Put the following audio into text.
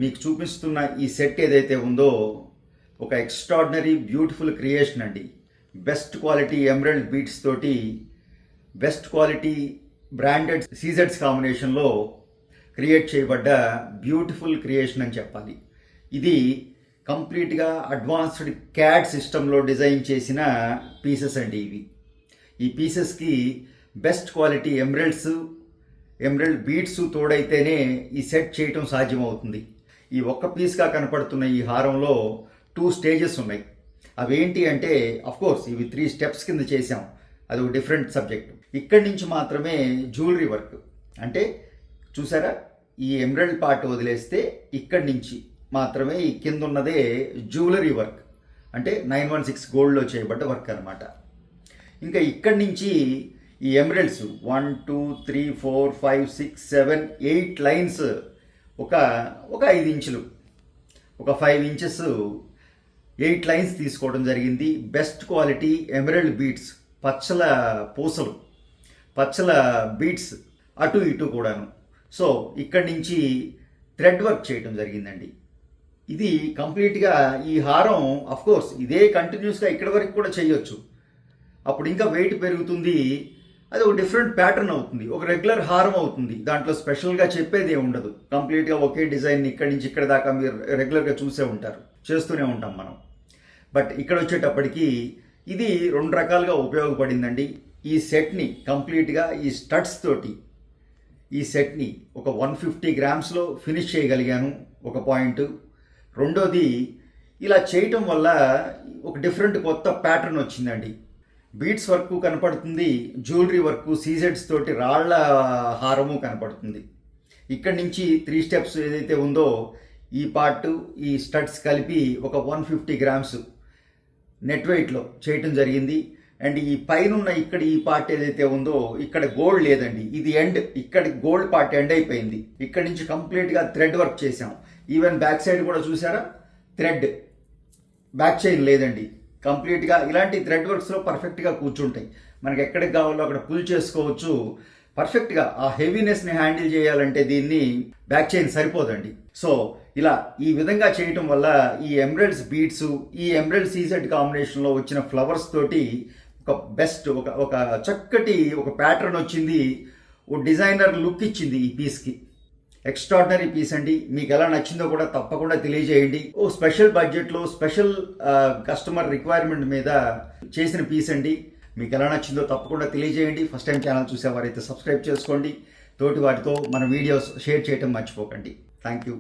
మీకు చూపిస్తున్న ఈ సెట్ ఏదైతే ఉందో ఒక ఎక్స్ట్రాడినరీ బ్యూటిఫుల్ క్రియేషన్ అండి. బెస్ట్ క్వాలిటీ ఎమరల్డ్ బీట్స్ తోటి బెస్ట్ క్వాలిటీ బ్రాండెడ్ సీజెడ్స్ కాంబినేషన్లో క్రియేట్ చేయబడ్డ బ్యూటిఫుల్ క్రియేషన్ అని చెప్పాలి. ఇది కంప్లీట్గా అడ్వాన్స్డ్ క్యాడ్ సిస్టంలో డిజైన్ చేసిన పీసెస్ అండి. ఈ పీసెస్కి బెస్ట్ క్వాలిటీ ఎమరల్డ్ బీట్స్ తోడైతేనే ఈ సెట్ చేయటం సాధ్యమవుతుంది. ఈ ఒక్క పీస్గా కనపడుతున్న ఈ హారంలో 2 స్టేజెస్ ఉన్నాయి. అవేంటి అంటే కోర్స్ ఇవి 3 స్టెప్స్ కింద చేసాం, అది ఒక డిఫరెంట్ సబ్జెక్ట్. ఇక్కడి నుంచి మాత్రమే జ్యువెలరీ వర్క్, అంటే చూసారా ఈ ఎమరల్డ్ పార్ట్ వదిలేస్తే ఇక్కడి నుంచి మాత్రమే ఈ కింద ఉన్నదే జ్యువెలరీ వర్క్, అంటే 916 గోల్డ్లో చేయబడ్డ వర్క్ అనమాట. ఇంకా ఇక్కడి నుంచి ఈ ఎమరల్డ్స్ 1 2 3 4 5 6 7 8 లైన్స్ ఒక 5 ఇంచులు, ఒక 5 ఇంచెస్ 8 లైన్స్ తీసుకోవడం జరిగింది. బెస్ట్ క్వాలిటీ ఎమరల్డ్ బీట్స్, పచ్చల పూసలు, పచ్చల బీట్స్ అటు ఇటు కూడాను. సో ఇక్కడి నుంచి థ్రెడ్ వర్క్ చేయడం జరిగిందండి. ఇది కంప్లీట్గా ఈ హారం కోర్స్ ఇదే కంటిన్యూస్గా ఇక్కడి వరకు కూడా చేయొచ్చు, అప్పుడు ఇంకా వెయిట్ పెరుగుతుంది, అది ఒక డిఫరెంట్ ప్యాటర్న్ అవుతుంది, ఒక రెగ్యులర్ హారం అవుతుంది. దాంట్లో స్పెషల్గా చెప్పేది ఏమి ఉండదు. కంప్లీట్గా ఒకే డిజైన్ ఇక్కడి నుంచి ఇక్కడ దాకా మీరు రెగ్యులర్గా చూసే ఉంటారు, చేస్తూనే ఉంటాం మనం. బట్ ఇక్కడ వచ్చేటప్పటికి ఇది 2 రకాలుగా ఉపయోగపడిందండి. ఈ సెట్ని కంప్లీట్గా ఈ స్టడ్స్ తోటి ఈ సెట్ని ఒక 150 గ్రామ్స్లో ఫినిష్ చేయగలిగాను, ఒక పాయింట్. రెండోది ఇలా చేయటం వల్ల ఒక డిఫరెంట్ కొత్త ప్యాటర్న్ వచ్చిందండి. బీట్స్ వర్క్ కనపడుతుంది, జ్యువెలరీ వర్క్, సీజెడ్స్ తోటి రాళ్ల హారము కనపడుతుంది. ఇక్కడి నుంచి 3 స్టెప్స్ ఏదైతే ఉందో ఈ పార్ట్ ఈ స్టడ్స్ కలిపి ఒక 150 గ్రామ్స్ నెట్ వెయిట్లో చేయటం జరిగింది. అండ్ ఈ పైన ఇక్కడ ఈ పార్ట్ ఏదైతే ఉందో ఇక్కడ గోల్డ్ లేదండి, ఇది ఎండ్, ఇక్కడ గోల్డ్ పార్ట్ ఎండ్ అయిపోయింది. ఇక్కడ నుంచి కంప్లీట్గా థ్రెడ్ వర్క్ చేసాం. ఈవెన్ బ్యాక్ సైడ్ కూడా చూసారా, థ్రెడ్, బ్యాక్ చైన్ లేదండి. కంప్లీట్గా ఇలాంటి థ్రెడ్ వర్క్స్లో పర్ఫెక్ట్గా కూర్చుంటాయి. మనకి ఎక్కడికి కావాలో అక్కడ పుల్ చేసుకోవచ్చు. పర్ఫెక్ట్గా ఆ హెవీనెస్ని హ్యాండిల్ చేయాలంటే దీన్ని బ్యాక్ చైన్ సరిపోదండి. సో ఇలా ఈ విధంగా చేయటం వల్ల ఈ ఎమరల్డ్స్ బీట్స్, ఈ ఎమరల్డ్ సీజెడ్ కాంబినేషన్లో వచ్చిన ఫ్లవర్స్ తోటి ఒక బెస్ట్ ఒక చక్కటి ఒక ప్యాటర్న్ వచ్చింది, ఓ డిజైనర్ లుక్ ఇచ్చింది ఈ పీస్కి. ఎక్స్ట్రాడినరీ పీస్ అండి. మీకు ఎలా నచ్చిందో కూడా తప్పకుండా తెలియజేయండి. ఓ స్పెషల్ బడ్జెట్లో స్పెషల్ కస్టమర్ రిక్వైర్మెంట్ మీద చేసిన పీస్ అండి. మీకు ఎలా నచ్చిందో తప్పకుండా తెలియజేయండి. ఫస్ట్ టైం ఛానల్ చూసేవారైతే సబ్స్క్రైబ్ చేసుకోండి. తోటి వాటితో మన వీడియోస్ షేర్ చేయడం మర్చిపోకండి. Thank you.